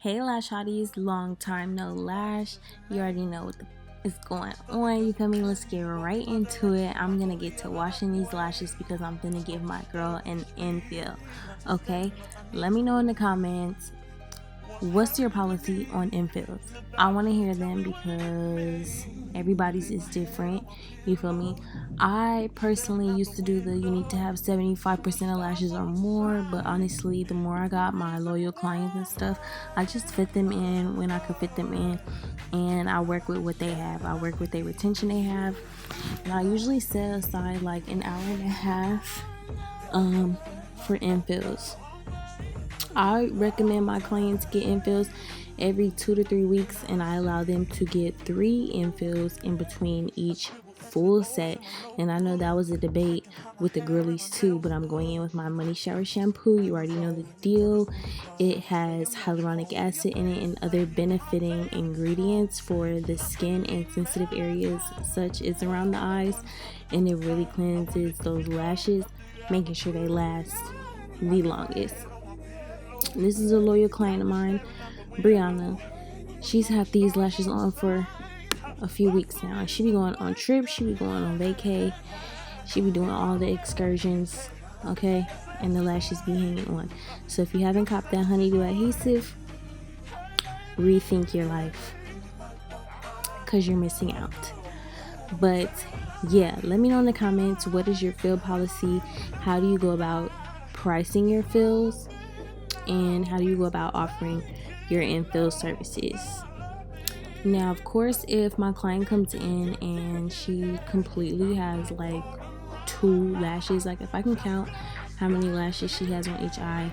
Hey Lash Hotties, long time no Lash. You already know what is going on. You feel me? Let's get right into it. I'm gonna get to washing these lashes because I'm gonna give my girl an infill. Okay? Let me know in the comments, what's your policy on infills? I want to hear them because everybody's is different. You feel me? I personally used to do you need to have 75% of lashes or more, but honestly, the more I got my loyal clients and stuff, I just fit them in when I could fit them in, and I work with what they have. I work with their retention they have, and I usually set aside like an hour and a half for infills. I recommend my clients get infills every 2 to 3 weeks, and I allow them to get 3 infills in between each full set. And I know that was a debate with the girlies too, but I'm going in with my Money Shower shampoo. You already know the deal. It has hyaluronic acid in it and other benefiting ingredients for the skin and sensitive areas such as around the eyes, and it really cleanses those lashes, making sure they last the longest. This is a loyal client of mine, Brianna. She's had these lashes on for a few weeks now. She be going on trips, she be going on vacay, she be doing all the excursions, okay? And the lashes be hanging on. So if you haven't copped that honeydew adhesive, rethink your life, because you're missing out. But yeah, let me know in the comments, what is your fill policy? How do you go about pricing your fills? And how do you go about offering your infill services? Now, of course, if my client comes in and she completely has like 2 lashes, like if I can count how many lashes she has on each eye,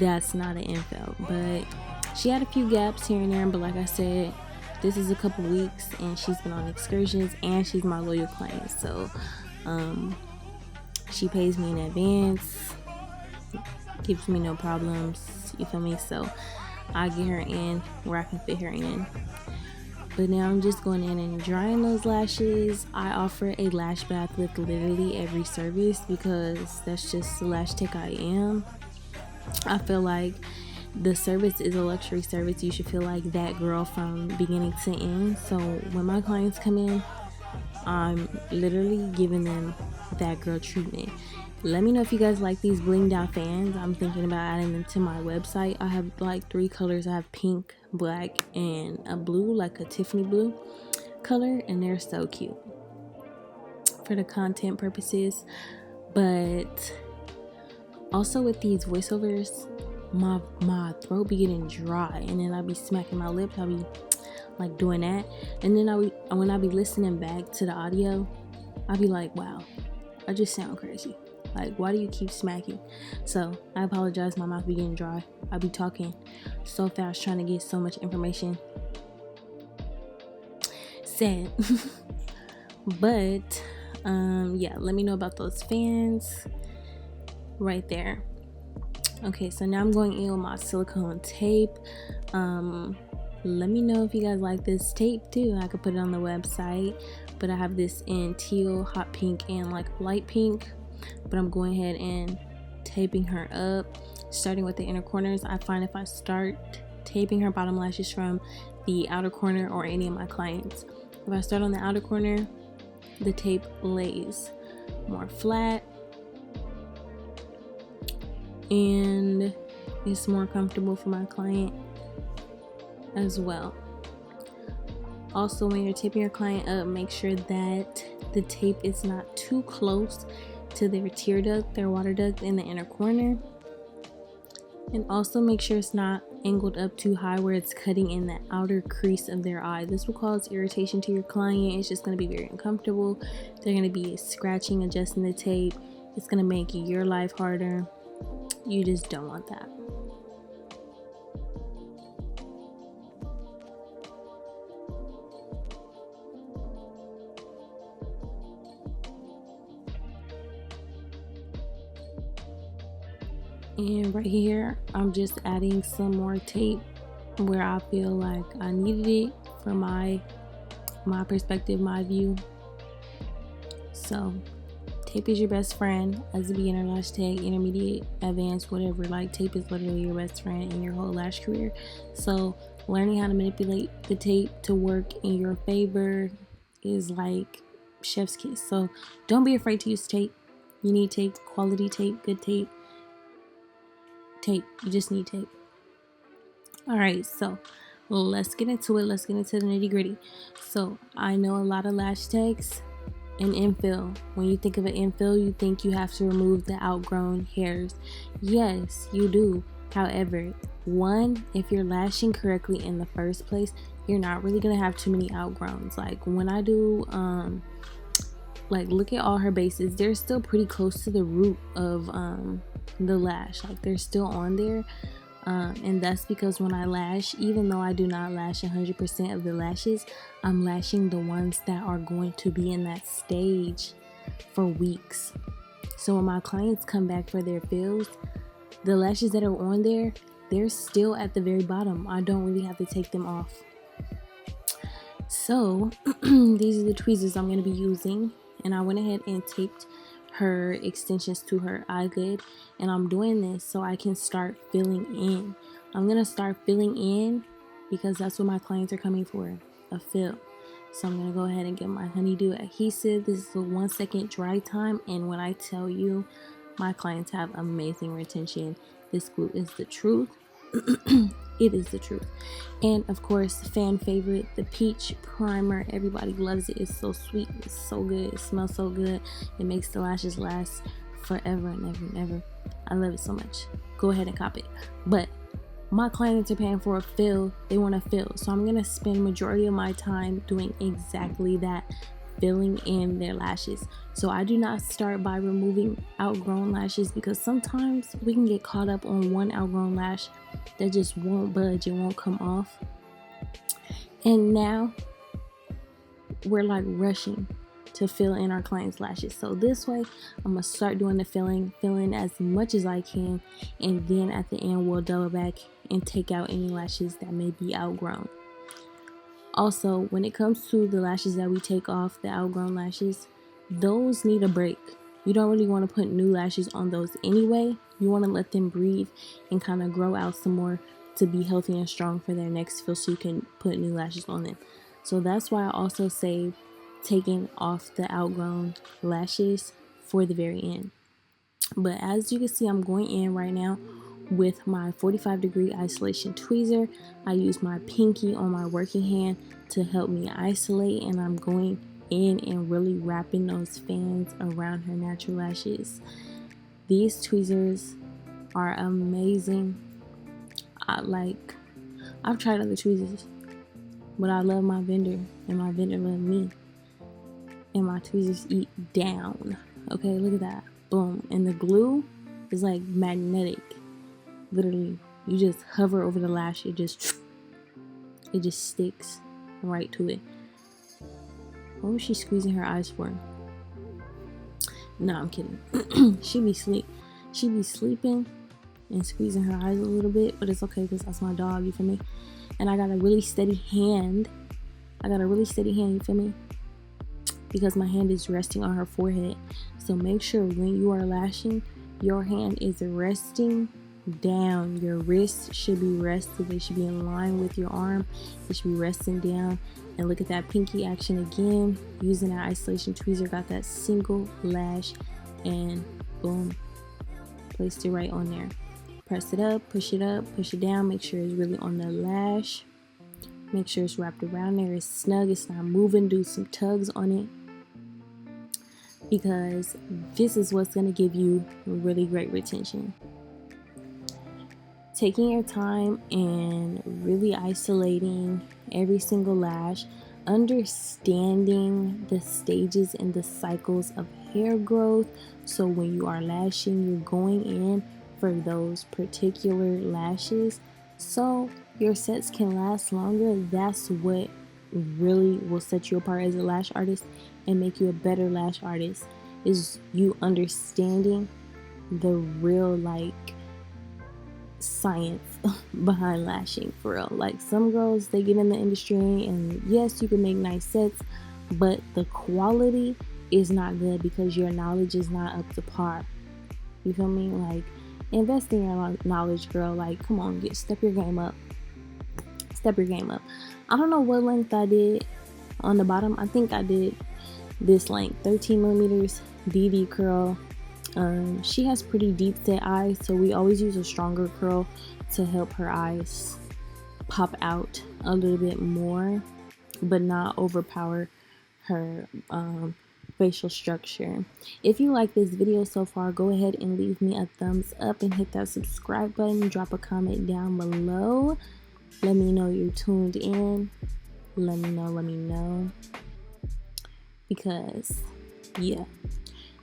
that's not an infill. But she had a few gaps here and there, but like I said, this is a couple weeks and she's been on excursions and she's my loyal client, so she pays me in advance, gives me no problems, you feel me? So I get her in where I can fit her in. But now I'm just going in and drying those lashes. I offer a lash bath with literally every service because that's just the lash tech I am. I feel like the service is a luxury service. You should feel like that girl from beginning to end. So when my clients come in, I'm literally giving them that girl treatment. Let me know if you guys like these blinged out fans. I'm thinking about adding them to my website. I have like 3 colors. I have pink, black, and a blue, like a Tiffany blue color, and they're so cute for the content purposes. But also with these voiceovers, my throat be getting dry, and then I be smacking my lips. I be like doing that, and then when I be listening back to the audio, I be like, wow, I just sound crazy. Like, why do you keep smacking? So I apologize, my mouth be getting dry. I be talking so fast trying to get so much information said. But yeah, let me know about those fans right there. Okay, so now I'm going in with my silicone tape. Let me know if you guys like this tape too. I could put it on the website, but I have this in teal, hot pink, and like light pink. But I'm going ahead and taping her up, starting with the inner corners. I find if I start taping her bottom lashes from the outer corner, or any of my clients, if I start on the outer corner, the tape lays more flat and it's more comfortable for my client as well. Also, when you're taping your client up, make sure that the tape is not too close to their tear duct, their water duct in the inner corner. And also make sure it's not angled up too high where it's cutting in the outer crease of their eye. This will cause irritation to your client. It's just going to be very uncomfortable. They're going to be scratching, adjusting the tape. It's going to make your life harder. You just don't want that. And right here, I'm just adding some more tape where I feel like I needed it for my perspective, my view. So Tape is your best friend as a beginner lash tech, intermediate, advanced, whatever. Like, tape is literally your best friend in your whole lash career. So learning how to manipulate the tape to work in your favor is like chef's kiss. So don't be afraid to use tape. You need tape, quality tape, good tape. Tape. You just need tape. All right, so let's get into it. Let's get into the nitty gritty. So I know a lot of lash techs and infill. When you think of an infill, you think you have to remove the outgrown hairs. Yes, you do. However, one, if you're lashing correctly in the first place, you're not really gonna have too many outgrowns. Like when I do like look at all her bases, they're still pretty close to the root of the lash. Like they're still on there. And that's because when I lash, even though I do not lash 100% of the lashes, I'm lashing the ones that are going to be in that stage for weeks. So when my clients come back for their fills, the lashes that are on there, they're still at the very bottom. I don't really have to take them off. So these are the tweezers I'm going to be using, and I went ahead and taped her extensions to her eyelid, and I'm doing this so I can start filling in. I'm gonna start filling in because that's what my clients are coming for, a fill. So I'm gonna go ahead and get my honeydew adhesive. This is a 1 second dry time, and when I tell you, my clients have amazing retention. This glue is the truth. It is the truth. And of course, fan favorite, the peach primer. Everybody loves it. It's so sweet, it's so good, it smells so good, it makes the lashes last forever and ever and ever. I love it so much. Go ahead and cop it. But my clients are paying for a fill. They want a fill, so I'm gonna spend majority of my time doing exactly that, filling in their lashes. So I do not start by removing outgrown lashes, because sometimes we can get caught up on one outgrown lash that just won't budge, it won't come off, and now we're like rushing to fill in our clients' lashes. So this way, I'm gonna start doing the filling as much as I can, and then at the end we'll double back and take out any lashes that may be outgrown. Also, when it comes to the lashes that we take off, the outgrown lashes, those need a break. You don't really want to put new lashes on those anyway. You want to let them breathe and kind of grow out some more to be healthy and strong for their next fill, so you can put new lashes on them. So that's why I also save taking off the outgrown lashes for the very end. But as you can see, I'm going in right now with my 45-degree isolation tweezer. I use my pinky on my working hand to help me isolate, and I'm going in and really wrapping those fans around her natural lashes. These tweezers are amazing. I've tried other tweezers, but I love my vendor, and my vendor loves me, and my tweezers eat down. Okay, look at that. Boom. And the glue is like magnetic. Literally, you just hover over the lash, it just sticks right to it. What was she squeezing her eyes for? No, I'm kidding. She be sleeping and squeezing her eyes a little bit, but it's okay because that's my dog, you feel me? And I got a really steady hand. You feel me? Because my hand is resting on her forehead. So make sure when you are lashing, your hand is resting down. Your wrist should be rested. They should be in line with your arm. It should be resting down. And look at that pinky action again. Using that isolation tweezer, got that single lash, and boom, placed it right on there. Press it up, push it down. Make sure it's really on the lash. Make sure it's wrapped around there. It's snug. It's not moving. Do some tugs on it, because this is what's going to give you really great retention. Taking your time and really isolating every single lash, understanding the stages and the cycles of hair growth. So when you are lashing, you're going in for those particular lashes so your sets can last longer. That's what really will set you apart as a lash artist and make you a better lash artist, is you understanding the real science behind lashing, for real. Like, some girls, they get in the industry and yes, you can make nice sets, but the quality is not good because your knowledge is not up to par. You feel me? Like, invest in your knowledge, girl. Like, come on, step your game up. Step your game up. I don't know what length I did on the bottom. I think I did this length, 13 millimeters BB curl. She has pretty deep set eyes, so we always use a stronger curl to help her eyes pop out a little bit more, but not overpower her facial structure. If you like this video so far, go ahead and leave me a thumbs up and hit that subscribe button. Drop a comment down below. Let me know you're tuned in. Let me know. Because, yeah,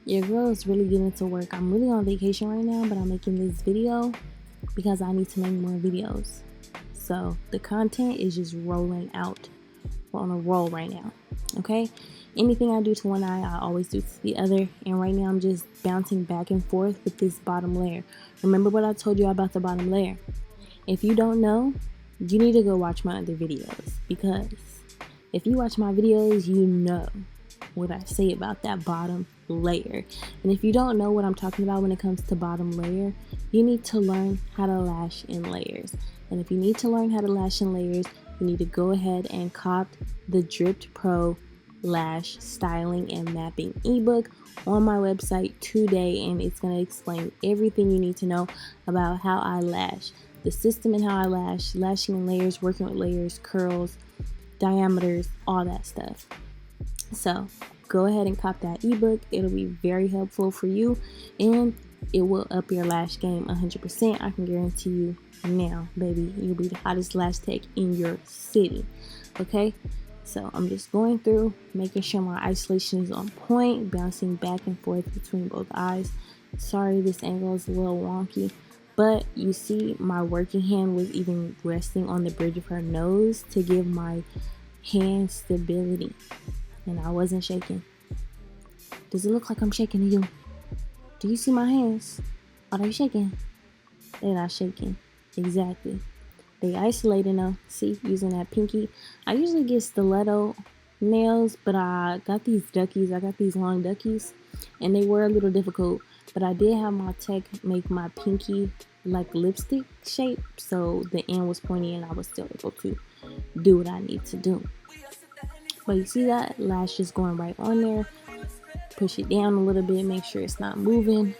your girl is really getting to work. I'm really on vacation right now, but I'm making this video because I need to make more videos. So the content is just rolling out. We're on a roll right now, okay? Anything I do to one eye, I always do to the other. And right now I'm just bouncing back and forth with this bottom layer. Remember what I told you about the bottom layer? If you don't know, you need to go watch my other videos, because if you watch my videos, you know what I say about that bottom layer. And if you don't know what I'm talking about when it comes to bottom layer, you need to learn how to lash in layers. And if you need to learn how to lash in layers, you need to go ahead and cop the Dripped Pro Lash Styling and Mapping ebook on my website today, and it's going to explain everything you need to know about how I lash, the system and how I lash, lashing in layers, working with layers, curls, diameters, all that stuff. So go ahead and cop that ebook. It'll be very helpful for you, and it will up your lash game 100%. I can guarantee you now, baby, you'll be the hottest lash tech in your city. Okay, so I'm just going through, making sure my isolation is on point, bouncing back and forth between both eyes. Sorry, this angle is a little wonky, but you see my working hand was even resting on the bridge of her nose to give my hand stability, and I wasn't shaking. Does it look like I'm shaking to you? Do you see my hands? Are they shaking? They're not shaking. Exactly. They isolated now. See, using that pinky. I usually get stiletto nails, but I got these duckies. I got these long duckies, and they were a little difficult, but I did have my tech make my pinky like lipstick shape, so the end was pointy and I was still able to do what I need to do. But you see that lash just going right on there. Push it down a little bit, make sure it's not moving.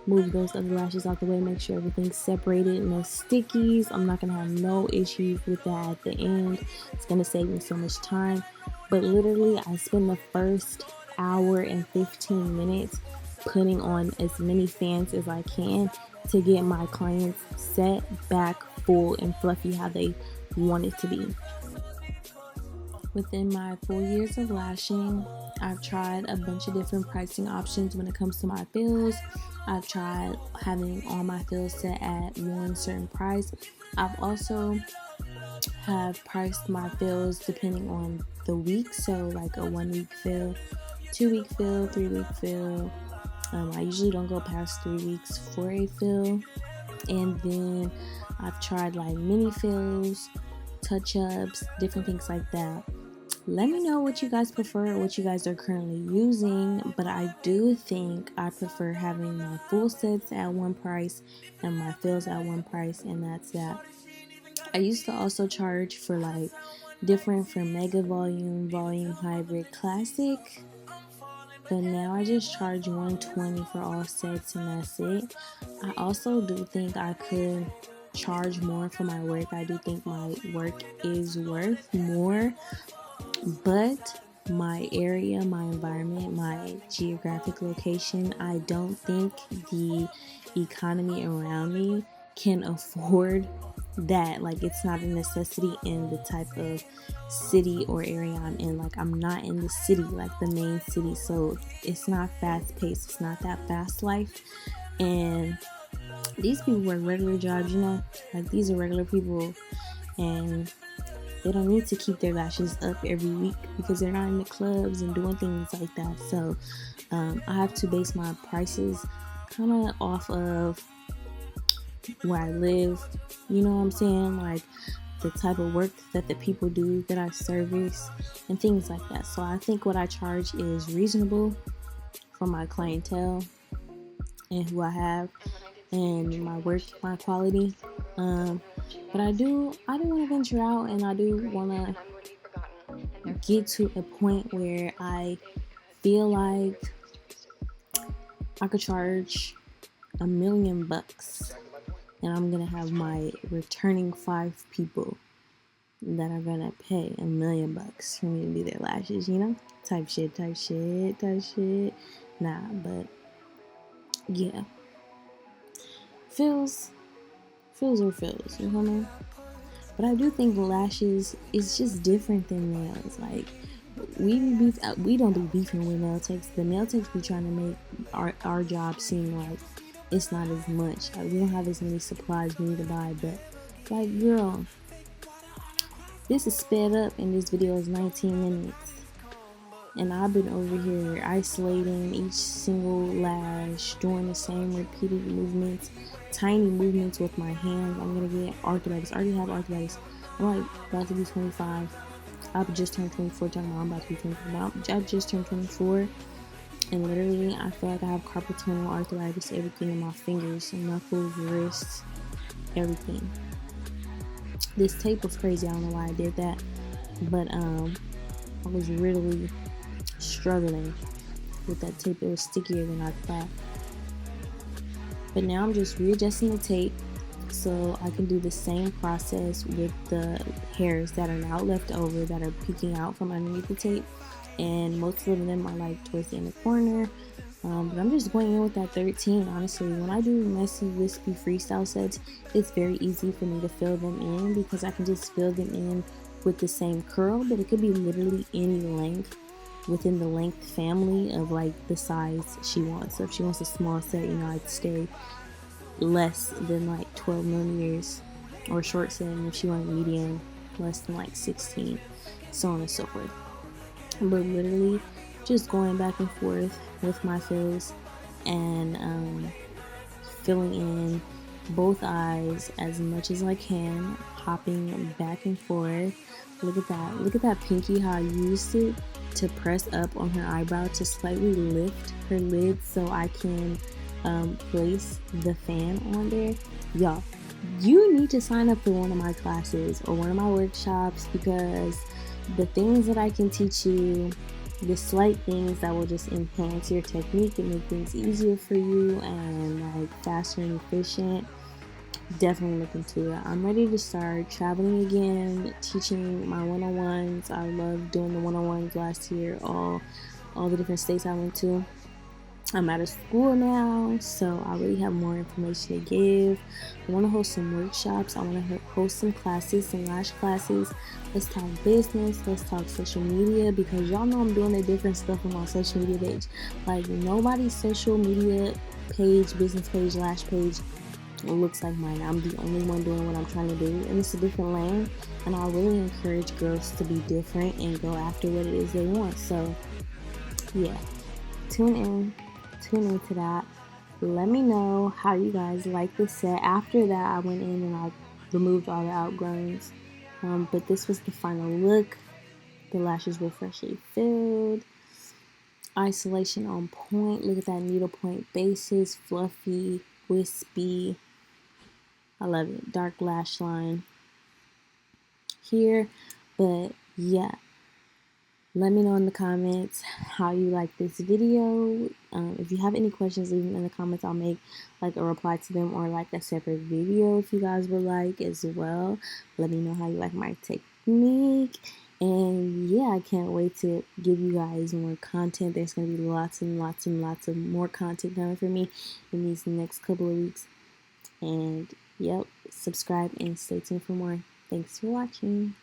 Move those other lashes out the way, make sure everything's separated, no stickies. I'm not gonna have no issues with that at the end. It's gonna save me so much time. But literally, I spend the first hour and 15 minutes putting on as many fans as I can to get my clients set, back, full, and fluffy how they want it to be. Within my 4 years of lashing, I've tried a bunch of different pricing options when it comes to my fills. I've tried having all my fills set at one certain price. I've also have priced my fills depending on the week, so like a 1 week fill, 2 week fill, 3 week fill. I usually don't go past 3 weeks for a fill. And then I've tried like mini fills, touch-ups, different things like that. Let me know what you guys prefer, what you guys are currently using, but I do think I prefer having my full sets at one price and my fills at one price, and that's that. I used to also charge for like different for mega volume, volume, hybrid, classic, but now I just charge $120 for all sets and that's it. I also do think I could charge more for my work. I do think my work is worth more, but my area, my environment, my geographic location, I don't think the economy around me can afford that. Like, it's not a necessity in the type of city or area I'm in. Like, I'm not in the city, like the main city, so it's not fast paced. It's not that fast life. And these people work regular jobs, you know, like these are regular people, and they don't need to keep their lashes up every week because they're not in the clubs and doing things like that. So I have to base my prices kind of off of where I live, you know what I'm saying? Like, the type of work that the people do that I service and things like that. So I think what I charge is reasonable for my clientele and who I have and my work, my quality. But I do want to venture out, and I do want to get to a point where I feel like I could charge $1,000,000, and I'm gonna have my returning 5 people that are gonna pay $1,000,000 for me to be their lashes, you know, type shit. Nah, but yeah, feels are feels, you know what I mean? But I do think lashes is just different than nails. Like we don't be beefing with nail techs. The nail techs be trying to make our job seem like it's not as much. Like we don't have as many supplies we need to buy. But like, girl, this is sped up, and this video is 19 minutes. And I've been over here isolating each single lash, doing the same repeated movements, tiny movements with my hands. I'm gonna get arthritis. I already have arthritis. I'm like about to be 25. I've just turned 24. Talking about I'm about to be 24. I just turned 24, and literally I feel like I have carpal tunnel arthritis. Everything in my fingers, knuckles, wrists, everything. This tape was crazy. I don't know why I did that, but I was really struggling with that tape. It was stickier than I thought. But now I'm just readjusting the tape so I can do the same process with the hairs that are now left over that are peeking out from underneath the tape, and most of them are like towards the inner corner. But I'm just going in with that 13. Honestly, when I do messy, wispy freestyle sets, it's very easy for me to fill them in because I can just fill them in with the same curl, but it could be literally any length within the length family of like the size she wants. So if she wants a small set, you know, I'd stay less than like 12 millimeters, or short set, and if she wanted medium, less than like 16, so on and so forth. But literally just going back and forth with my fills and filling in both eyes as much as I can, hopping back and forth. Look at that pinky, how I used it to press up on her eyebrow to slightly lift her lid so I can place the fan on there. Y'all, you need to sign up for one of my classes or one of my workshops, because the things that I can teach you, the slight things that will just enhance your technique and make things easier for you and like faster and efficient, definitely look into it. I'm ready to start traveling again, teaching my one-on-ones. I love doing the one-on-ones last year, all the different states I went to. I'm out of school now, so I really have more information to give. I want to host some workshops. I want to host some classes, some lash classes. Let's talk business. Let's talk social media, because y'all know I'm doing the different stuff on my social media page. Like, nobody's social media page, business page, lash page looks like mine. I'm the only one doing what I'm trying to do, and it's a different lane, and I really encourage girls to be different and go after what it is they want. So yeah, tune into that. Let me know how you guys like this set. After that, I went in and I removed all the outgrowns, but this was the final look. The lashes were freshly filled, isolation on point. Look at that needlepoint bases, fluffy, wispy. I love it. Dark lash line here. But yeah, let me know in the comments how you like this video. If you have any questions, leave them in the comments. I'll make like a reply to them, or like a separate video if you guys would like as well. Let me know how you like my technique. And yeah, I can't wait to give you guys more content. There's going to be lots and lots and lots of more content coming for me in these next couple of weeks. And yep, subscribe and stay tuned for more. Thanks for watching.